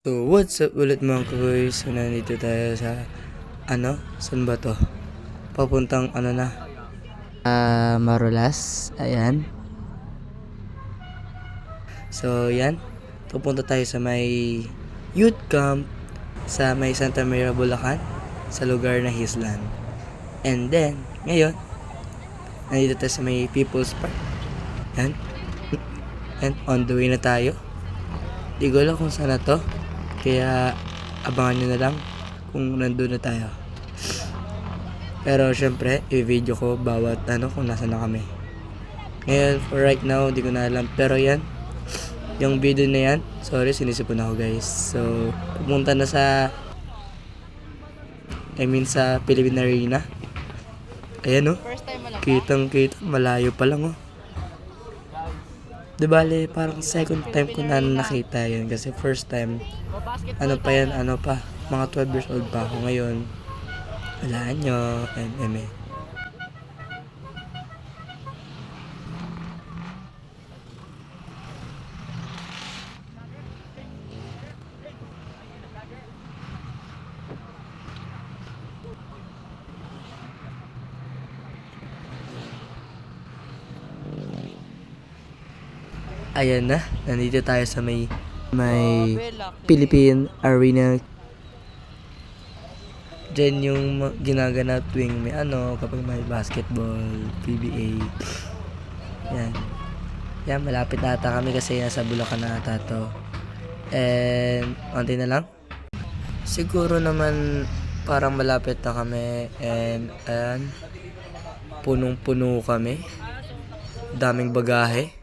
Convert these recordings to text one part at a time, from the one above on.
So, what's up ulit mga kagoy? So, nandito tayo sa, saan ba to? Papuntang, Marulas. Ayan. So, yan. Pupunta tayo sa may youth camp sa may Santa Maria, Bulacan, sa lugar na Hislan. And then, ngayon, nandito tayo sa may People's Park. Yan. And on the way na tayo. Di ko alam kung saan na to. Kaya abangan nyo na lang kung nandun na tayo. Pero syempre, i-video ko bawat kung nasa na kami. Ngayon, for right now, di ko na alam. Pero yan, yung video na yan, sorry, sinisipon ako guys. So, pumunta na sa Philippine Arena. Ayan kitang-kita, malayo pa lang Di bale, parang second time ko na nakita yan kasi first time, mga 12 years old pa ako ngayon. Wala nyo, MM. Ayan na, nandito tayo sa may Philippine Arena. Diyan yung ginaganap tuwing may kapag may basketball, PBA. Yan. Yan, malapit na ata kami kasi nasa Bulacan na ata to. And, onti na lang. Siguro naman parang malapit na kami. And, ayan, punong-puno kami. Daming bagahe.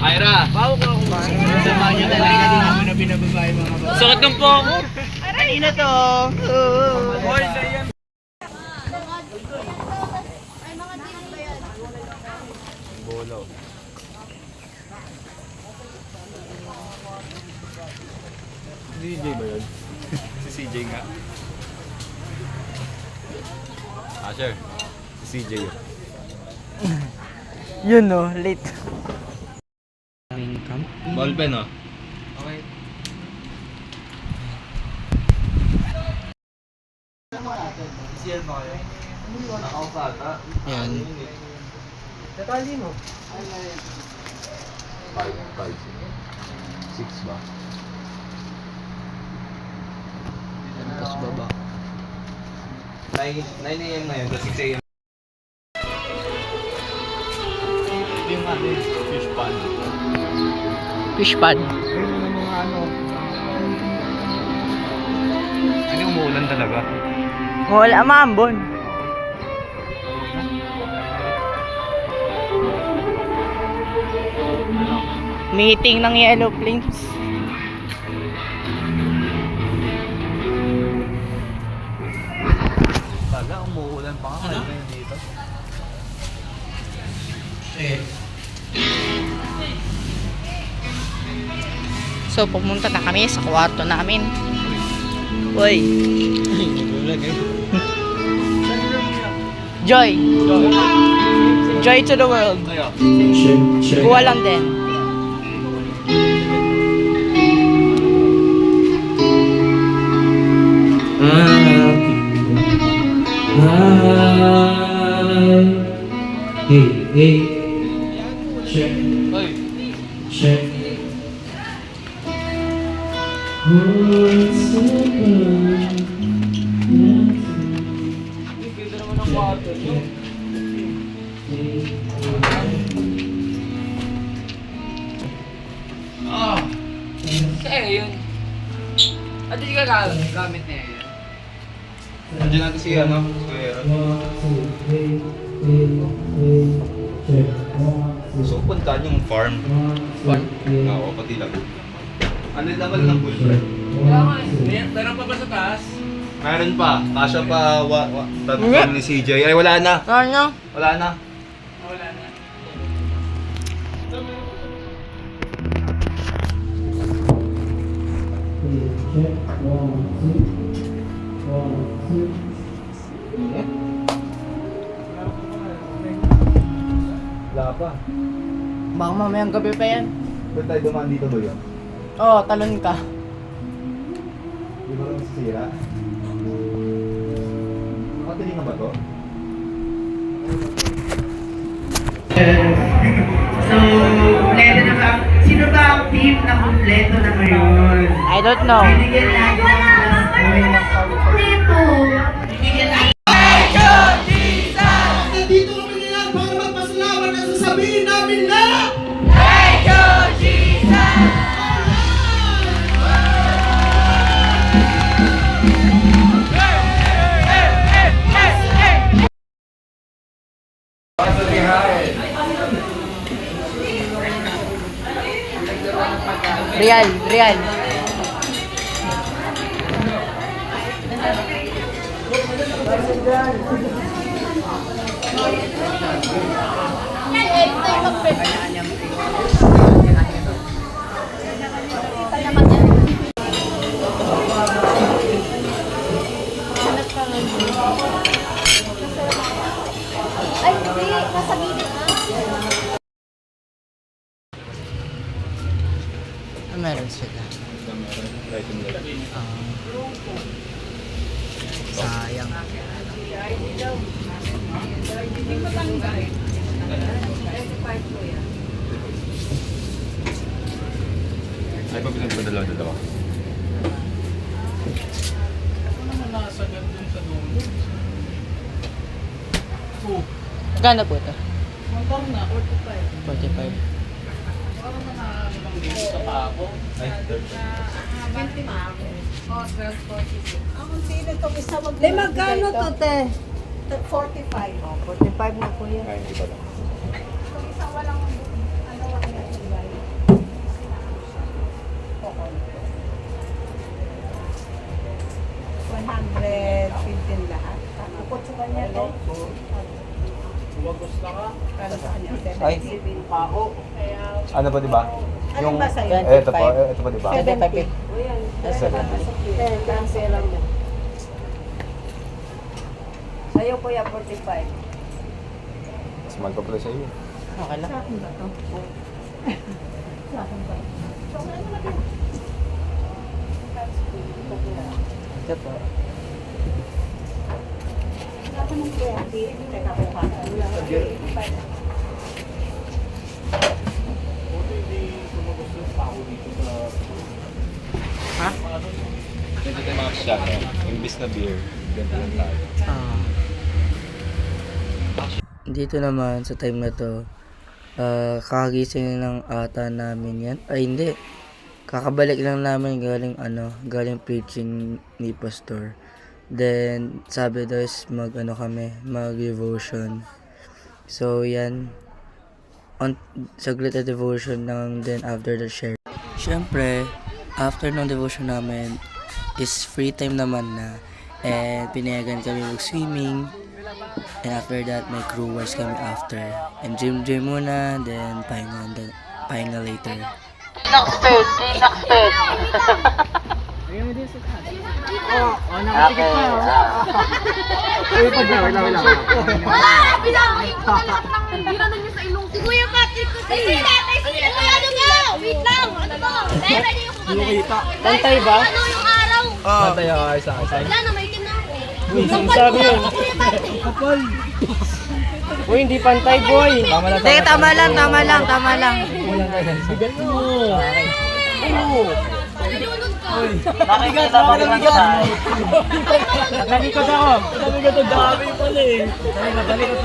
Ira! Bawo ko ako ba? Samahan nyo talaga kanina mo na binababae mga babae. Sakit ng po! Kanina to! Boy, sayan! Bolo. CJ ba yun? Si CJ nga. Sir. Si CJ yun. Yun late. Camp. Ballpen Okay. CL ba kayo? Nakausata. Yan. Natali mo? 5, 6 ba? Tapos baba. 9 AM na yun, 6 AM. Yung fish pond. Fish pond. Yung mga umuulan talaga? Wala maambon. Meeting ng Yellow Flames. Baga, umuulan pa nga ngayon dito. So, pumunta na kami sa kwarto namin. Uy! Joy! Joy to the world! Kuha lang din. Hey. Check. Check. Kaya yun. At hindi ka gamit na yun. Nandiyan natin si Square. So, puntaan yung farm. Oo, pati lang. Ano naman ng bullfrog? Meron pa ba sa taas? Meron pa. Kasya pa tatapon ni CJ. Ay, wala na. Ano? Wala na. Wala na. Wala pa. Baka mamayang gabi pa yan. Ba't tayo dumaan dito ba yun? Oo, talon ka. Di ba lang sisira? Nakatili na ba to? So, kompleto na ba? Sino ba ang team na kompleto na ngayon? I don't know. Binigyan natin ng point. Binigyan natin. Nandito kami ngayon para magpasalamat at sasabihin namin na Real. Ay, hindi. Nasa gilid na. Meron sila. Sayang. Ay, pag pinagpadalaw-dalawa. Magkano po ito? 45. May magkano to, te? 45. Oh, 45 na po yan. Ay, hindi pa lang. Lahat. Upot sa kanya, te. Para sa kanya, Ay. 70. Ano ba, di ba? Anong ba sa'yo? Ito po, di ba? 75. Cancel lang mo. Sa'yo, kuya, 45. Mas mahal pa pala sa iyo. Okay lang. Sa akin ba to? Sa akin ba? Ito po. Sa akin ng 20. Teka ko pa. Ha? Ganito tayo mga shot, imbis na beer, ganito lang tayo. Dito naman sa time na to, kakagising ng ata namin yan. Ay hindi. Kakabalik lang namin galing preaching ni pastor. Then sabi daw is mag devotion. So yan. Saglit na devotion lang, then after the share. Syempre, after ng devotion namin is free time naman na. And pinayagan kami mag-swimming. And after that, may crew wars kami after. And gym muna, then pahinga later. Biranan niyo sa ilong. Si Kuya Patrick ko. Kasi tatay sila. Kuya, ano ba? Wait lang. Ano ba? Dahil ready yung kumagal. Pantay ba? Ano yung araw? Pantay ako, isa. Wala na, may itim na ako. Sabi yun. Kuya Patrick. Uy, hindi pantay, boy. Teka, tama lang. Bigal mo. Nilunod ka. Nakikat ako ng bigat. Nalikod ako. Nalikod ang dami pala eh. Talikod.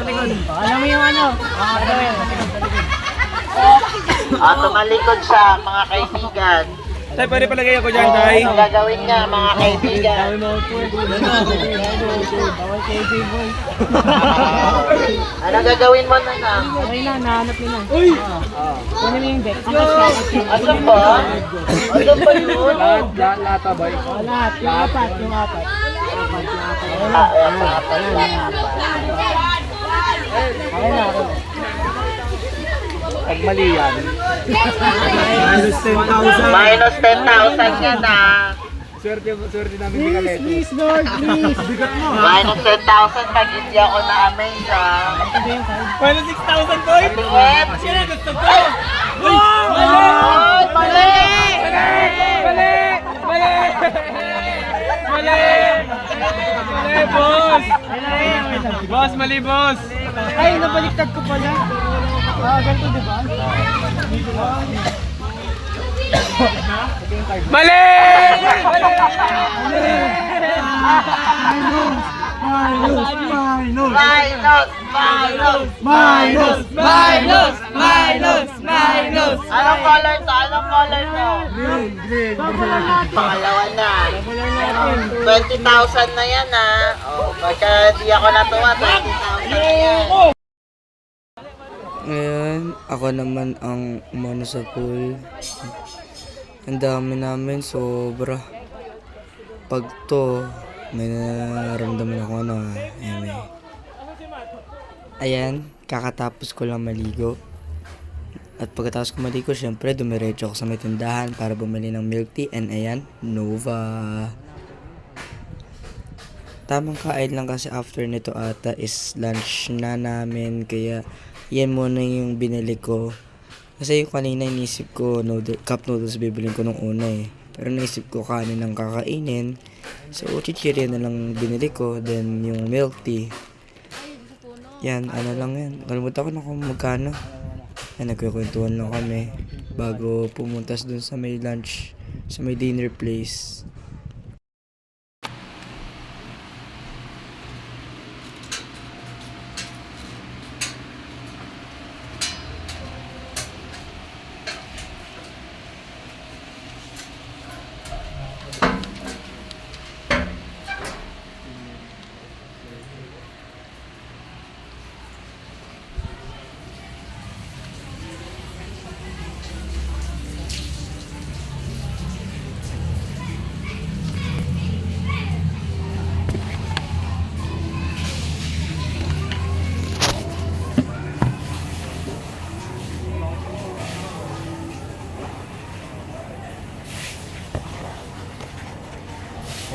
Alam mo yung ano? Tumalikod siya, mga kaibigan. Tay, pwede palagay ako dyan, Tay. Ano gagawin niya, mga kaibigan? Bawal KJ, boy. Ano gagawin mo na na? Okay na, nahanap nyo na. Uy! Kunin mo yung deck. Asan ba? Asan ba yun? Lahat, boy. Lahat. Yung apat. Okay na. Pag mali yan. Minus 10,000 yan ah. Swerte namin ni Please, Kaleto. please, Lord, please. Bigat mo. Minus 10,000 pag hindi ako na-amaze ah. Minus 6,000 points! Liwet! Sino gusto ko? Uy! Ay, mali! Mali, boss! Boss, mali, boss! Ay, nabaliktad ko pala. Ganito, di ba? Mali! Minus! Anong color to? Anong color to? Green. Pangalawa na. 20,000 na yan ah. Oh, pagka di ako natuwa, 20,000 na yan. Ngayon, ako naman ang umano sa pool. Ang dami namin, sobra. Pag to, may nararamdaman ako na eme. Ayan, kakatapos ko lang maligo. At pagkatapos ko maligo, syempre dumiretso ako sa may tindahan para bumili ng milk tea. And ayan, Nova. Tamang kain lang kasi after nito ata is lunch na namin. Kaya yan muna yung binili ko. Kasi yung kanina inisip ko cup noodles bibilin ko nung una eh. Pero naisip ko kanin ang kakainin. So chichirya na lang binili ko. Then yung milk tea. Yan, ano lang yan. Kalimutan ko na kung magkano. Yan, nagkukwentuhan lang kami. Bago pumuntas dun sa may lunch. Sa may dinner place.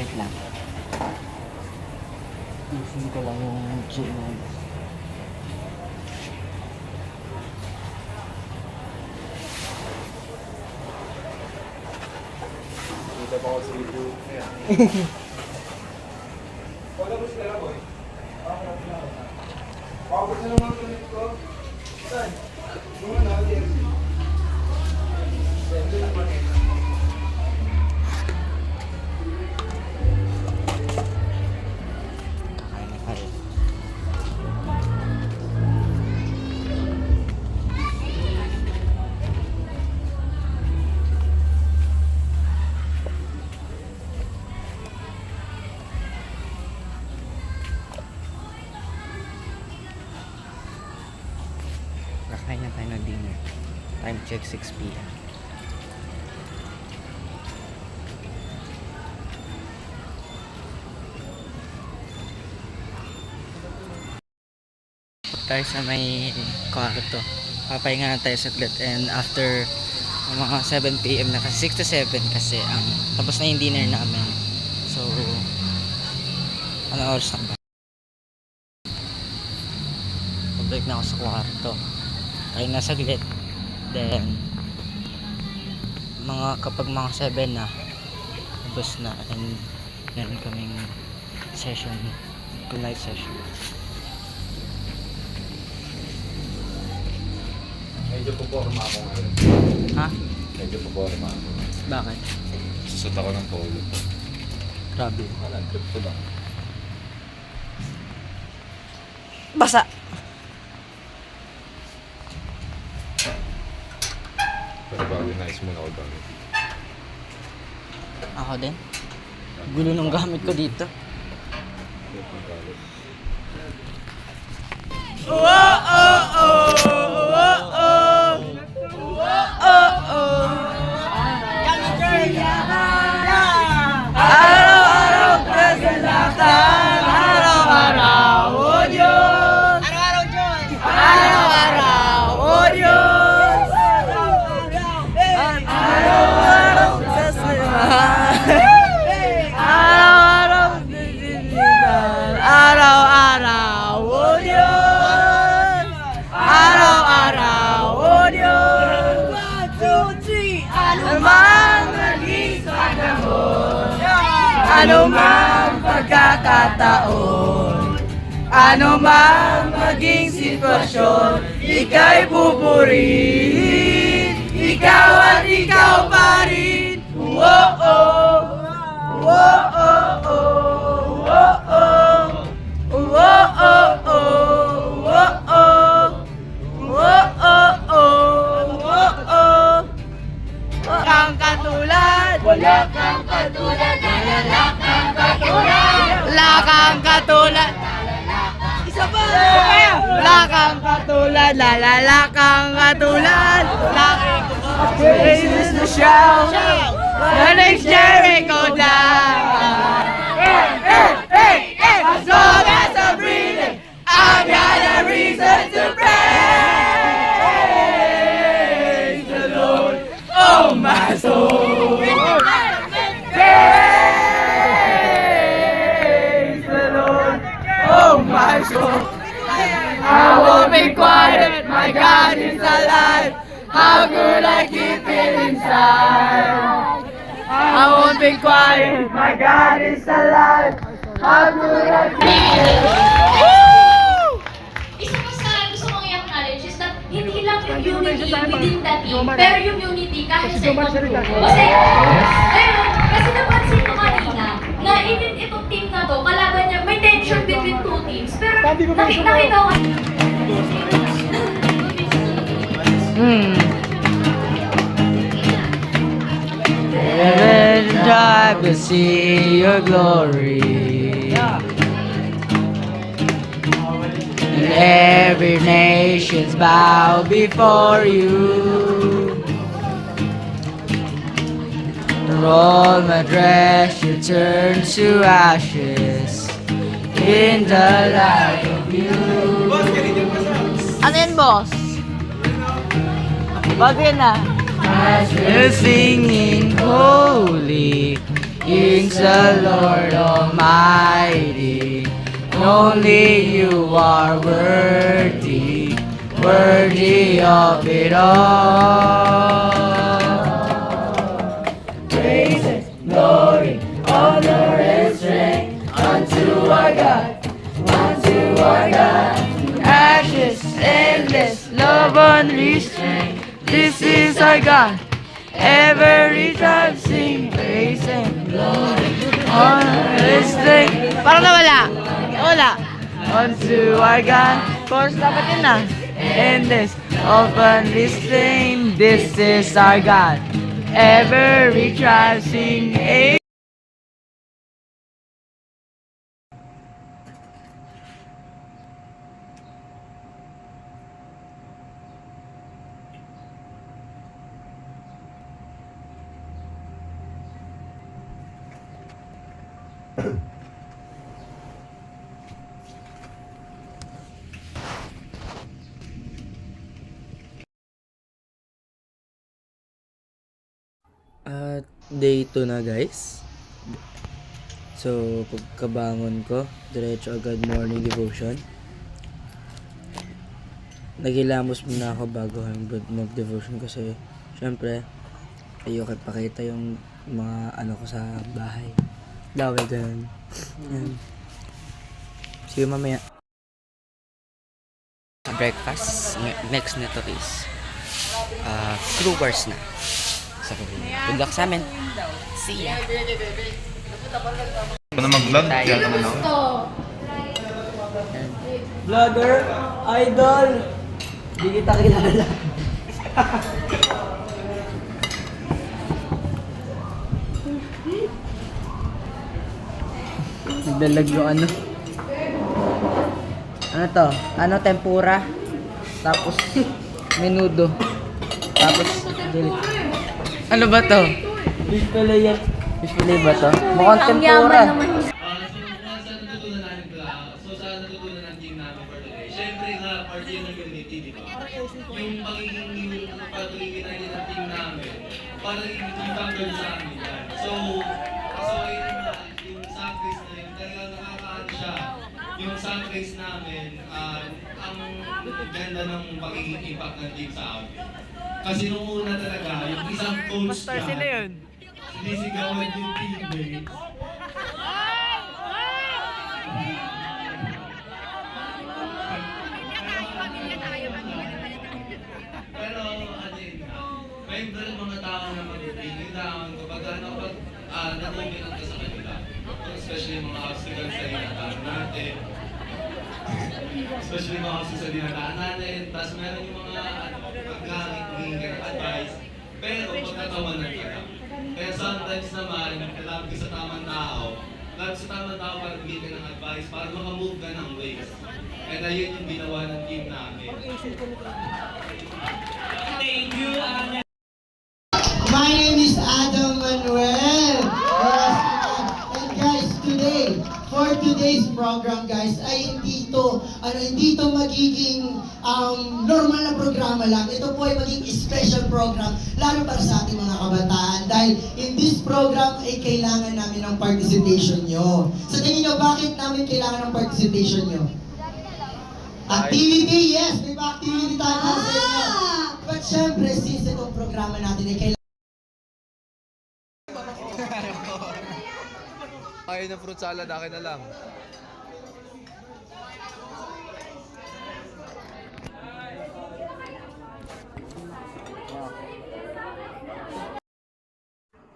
Wait lang. Isin ko lang yung chain. Kakain na tayo ng dinner. Time check 6 p.m. Tayo sa may kwarto. Papahinga na tayo saglit and after mga 7 p.m. na kasi 6 to 7 kasi ang tapos na yung dinner namin. So ano oras na ba? Pabalik na ako sa kwarto. Tayo na saglit. Then kapag mga 7 na tapos na and meron kaming session, good night session. Medyo puporma ako ngayon. Ha? Medyo puporma ako. Bakit? Susot ako ng polo. Grabe. Wala, trip ko lang. Basa! Pero bago nais muna ako gamit. Ako din. Gulo ng gamit ko dito. Ano man maging panahon, ano man pagkakataon, ano man maging sitwasyon, ika'y pupurihin, ikaw at ikaw pa rin. Whoa-oh, whoa-oh, whoa-oh, whoa-oh, whoa-oh, whoa-oh, whoa-oh. Wala kang katulad, wala kang katulad, wala kang katulad, wala kang katulad. Isa pa! Wala kang katulad, lalala kang katulad. This is the show, the next Jericho down. Hey, as long as I'm breathing, I've got a reason to praise the Lord, oh my soul. Praise the Lord, oh my soul. I won't be quiet, my God is alive. How could I keep it inside? I won't be quiet, my God is alive. How could I keep it Isa pa sa gusto kong i-acknowledge is that hindi lang yung unity within the team, pero yung unity kahit sa ibang grupo. Kasi napansin ko kanina na even itong team na to, kalaban niya, may tension between two teams. Pero nakita ko Heaven drive to see your glory, and every nation's bow before you. Roll my dress, you turn to ashes in the light of you. Ano yan, boss? Bago yan na. As we're singing holy, is the Lord Almighty. Only you are worthy, worthy of it all. Praises, glory, honor and strength unto our God, unto our God. Ashes, endless, love unrestrained. This is our God. Every tribe sing praise and glory, honor and strength. Parang nawala. Wala. Unto our God. Chorus dapat yun na. Endless, openly slain. This is our God. Every tribe sing a. At day 2 na guys. So pagkabangon ko, diretso agad morning devotion. Nagilamos muna ako bago mag-devotion kasi syempre ayoko ipakita yung mga ano ko sa bahay. Laway ganun. Yan. See you mamaya. Sa breakfast, next nito is crew wars na. So, good luck sa amin. See ya! Ano mag-vlog? Kaya naman ako. Vlogger, idol. Di kita kilala. Nagdalag yung ano. Ano to? Ano, tempura? Tapos, menudo. Tapos, ano ba to? Fish fillet yan. Fish fillet ba to? Mukhang tempura. Sa natutunan ng team namin for today, syempre nga, part yun ng unity, di ba? Yung pagiging patuloy ng team namin, para yung tanggal sa amin. So ayun na, yung sacrifice na yun, talagang nakakaano siya. yung sunrise namin, ang ganda ng pagiging impact ng team sa amin. Kasi nung una talaga, yung isang coach ka, sinisigawan yung teammates. Pero ano yun, may mga tao na mag-iingawan kapag natuminan ka sa kanila. Especially yung mga obstacles sa dinadaan natin. Especially mga obstacles sa dinadaan natin. Tapos meron yung mga paggamit, humingi ng advice. Pero pagkatawanan ka lang. Kaya sometimes naman, kailangan ka sa tamang tao. Kailangan sa tamang tao para bigyan ka ng advice, para makamove ka ng ways. And ayun yung ginawa ng team namin. Thank you, Anya. My name is Adam Manuel. Yes, and guys, for today's program, guys, ay hindi to magiging normal na programa lang. Ito po ay magiging special program, lalo para sa ating mga kabataan. Dahil in this program ay kailangan namin ng participation nyo. Sa tingin nyo, bakit namin kailangan ng participation nyo? Activity, yes, may pa-activity tayo para sa inyo. But syempre, since itong programa natin ay kailangan Ayaw ng fruit salad, akin na lang.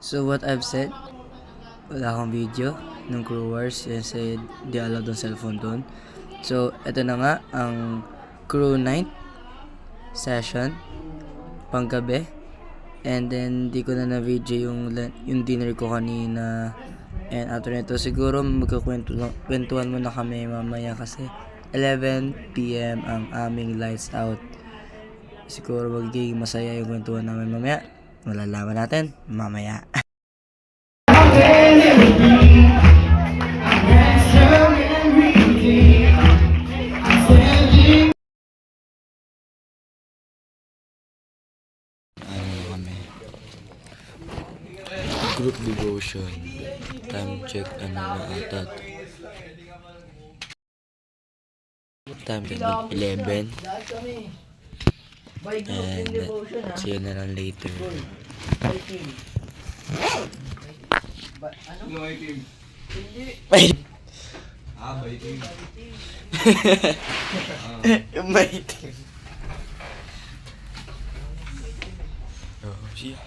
So what I've said, wala akong video ng Crew Wars kasi di allowed ang cellphone doon. So ito na nga ang Crew Night session panggabi, and then di ko na video yung dinner ko kanina. And after nito siguro magkukwentuhan muna kami mamaya kasi 11 PM ang aming lights out. Siguro magiging masaya yung kwentuhan namin mamaya. Malalaman natin mamaya. Group devotion. Time check na ata. Time check 11. And see you na lang later. Baiting. Yung baiting. Oh, siya.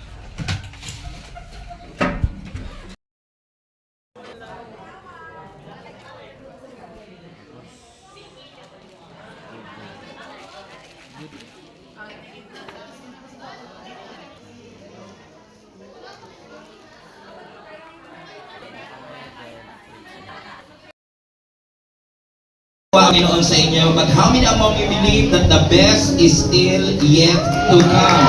Panginoon sa inyo, but how many among you believe that the best is still yet to come?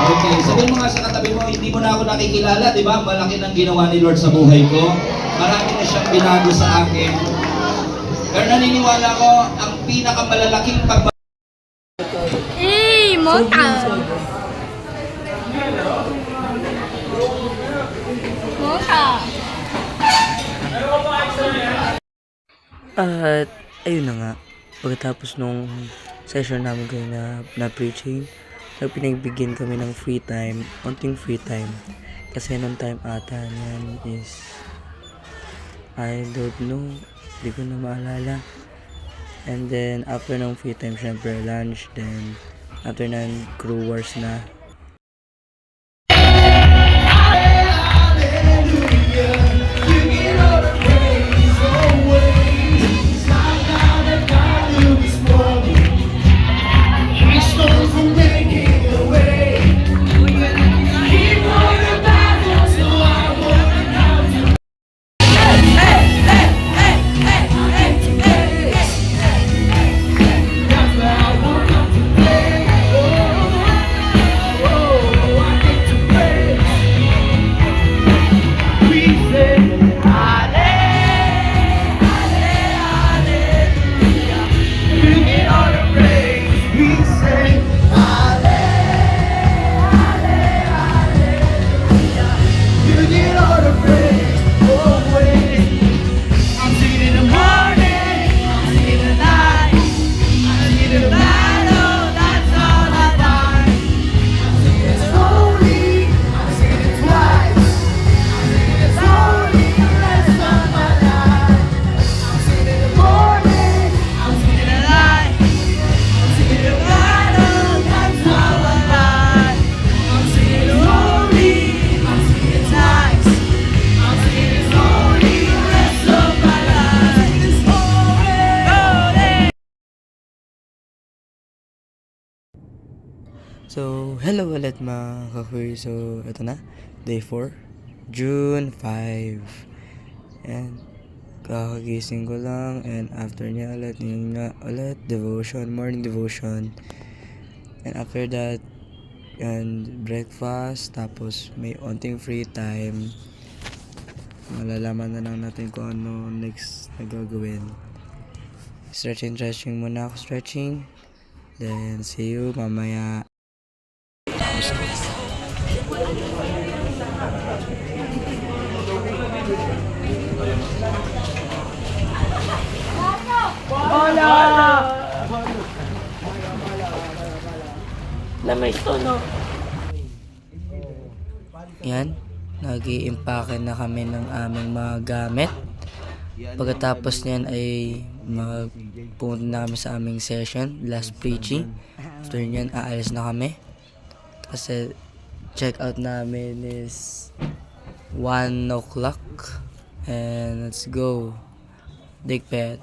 Okay, sabihin mo nga sa katabi mo, hindi mo na ako nakikilala, di ba? Malaki ng ginawa ni Lord sa buhay ko. Marami na siyang binago sa akin. Pero naniniwala ko, ang pinakamalalaking pagbabago At ayun na nga, pagkatapos nung session namin kayo na preaching, pinagbigyan kami ng free time, konting free time. Kasi nung time ata niyan is, I don't know, hindi ko na maalala. And then after ng free time, syempre lunch, then after ng Crew Wars na. So, hello ulit mga kakuy. So, ito na. Day 4. June 5. And, kakagising ko lang. And after niya ulit, yun nga ulit, devotion, morning devotion. And after that, and breakfast. Tapos, may onting free time. Malalaman na lang natin kung ano next na gagawin. Stretching muna ako. Stretching. Then, see you mamaya. Yan, nag-i-impake na kami ng aming mga gamit. Pagkatapos niyan ay pumunta na kami sa aming session, last preaching. After niyan, aalis na kami. Kasi check out namin is 1 o'clock. And let's go. Digpet.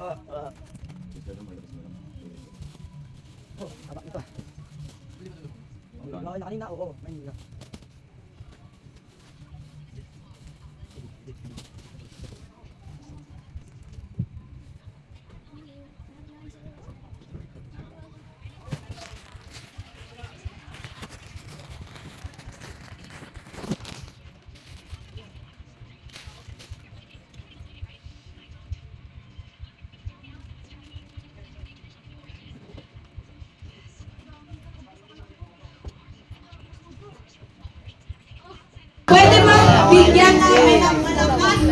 Pwede ba bigyan namin ng malakas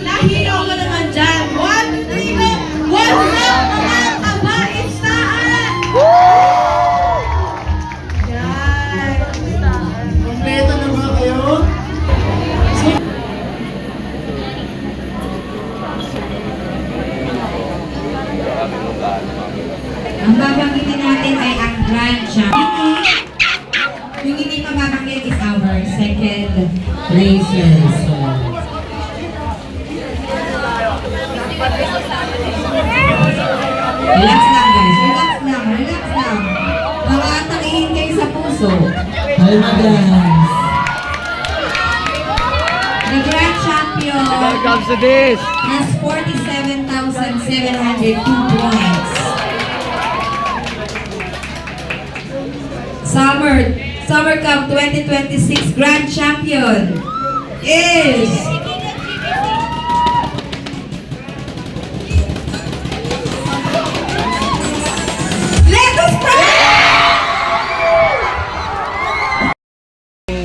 na hero ko naman dyan? 1, 2, 3, go! What's up mga kabaitaan? Yan. Kompleto na ba kayo? Ang babanggitin natin ay ang Grand Champion. Yung hindi mababanggit is our second racers. Relax lang guys, relax lang. Baka atakihin kayo sa puso. Hi madam. The Grand Champion has 47,702 points. Summer Cup 2026 Grand Champion is let us pray!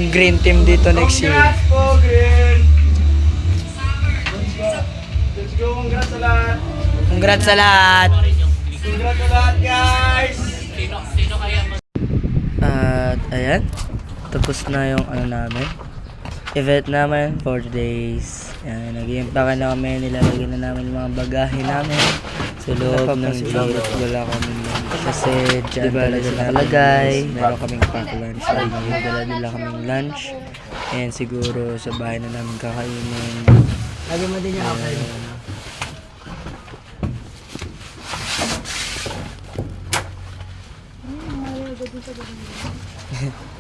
Green team dito next year. Congrats po, Green! Let's go, congrats sa lahat! Congrats sa lahat! Congrats sa lahat, guys! At ayan, tapos na yung event namin for today's. Ayan, nag-iimpake na kami, nilalagay na namin yung mga bagahe namin sa loob ng jeep. Wala kami kasi dyan talaga nakalagay. Meron kaming pack lunch. Dala nila kaming lunch. And siguro sa bahay na namin kakainin. Lagi mo din yung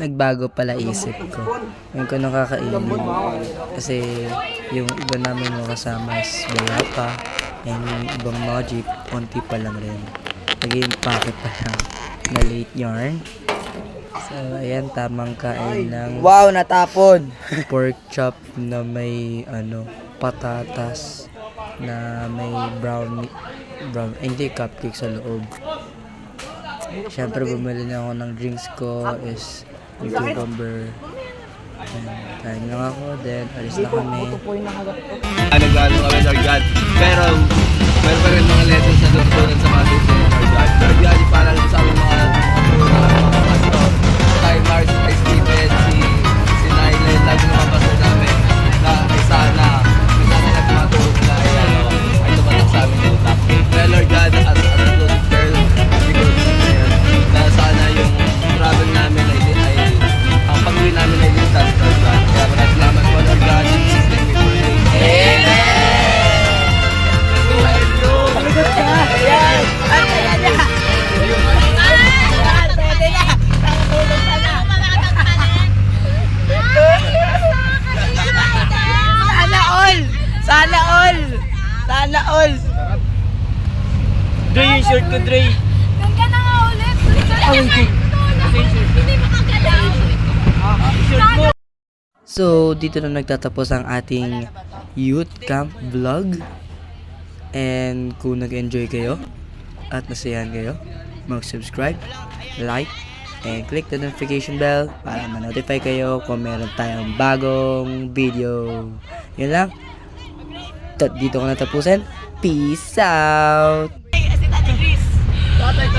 Nagbago pala isip ko. Ngayon ko nakakainin. Kasi yung iba namin mga kasama is wala pa. And yung ibang mga jeep, konti pa lang rin. Nag-iimpake pa lang na late yarn. So, ayan, tamang kain ng Wow, natapon! pork chop na may patatas na may brown hindi cupcake sa loob. Siyempre bumili na ako ng drinks ko is yung cucumber. Kain lang ako, then alis na kami. Nag-ano kami sa God. Pero, meron pa rin mga lessons na tutunan sa mga tutunan ng God. Pero biyali para sa aming mga kay Mars, kay Steven, si Nylen, lagi lumabas na namin na sana nagmatulog na ay tumatak sa aming utak. Pero Lord God, as a good girl, na sana yung travel namin ay ang pag-uwi namin ay ligtas, Lord God. Kaya maraming salamat po, Lord God. In Jesus' name we pray. Amen! Pagod ka! Ayan! Ayan! ko, Dre. Doon ka na nga ulit. Hindi makagalaw. So, dito na nagtatapos ang ating youth camp vlog. And kung nag-enjoy kayo at nasayahan kayo, mag-subscribe, like, and click the notification bell para ma-notify kayo kung meron tayong bagong video. Yun lang. Dito ko natapusin. Peace out! Tatay,